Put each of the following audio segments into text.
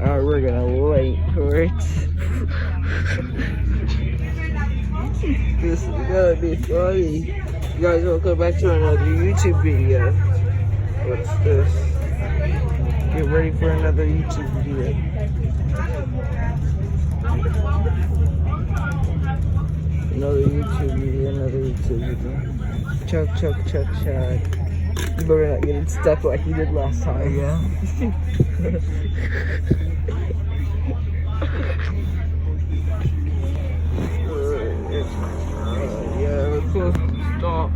Alright, we're gonna wait for it. This is gonna be funny. You guys will come back to another YouTube video. What's this? Get ready for another YouTube video. Another YouTube video. Chuck. You better not get it stuck like you did last time. Yeah. Yeah, we're close to stop.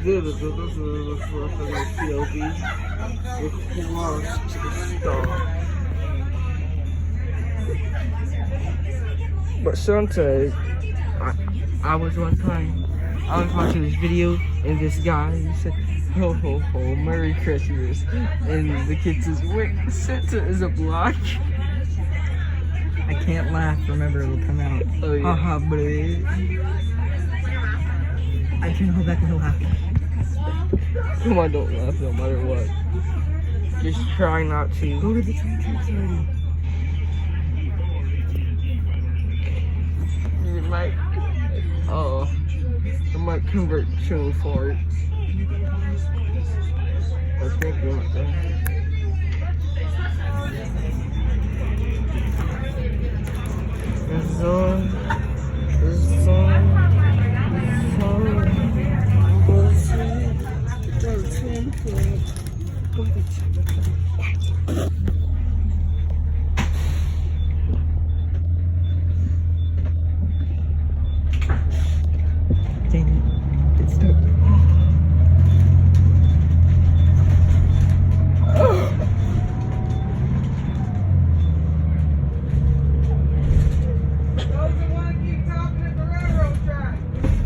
This is the first of the POV. We're close to the stop. But sometimes, I was watching this video, and this guy he said, "Ho ho ho, Merry Christmas," and the kid says, "Wait, Santa is a block." I can't laugh. Remember, it'll come out. Oh yeah. Haha, buddy. I can't hold back my laugh. Come on, don't laugh no matter what. Just try not to. Go to the train tracks already. It might, it might convert to a fart. I think it might. This is on.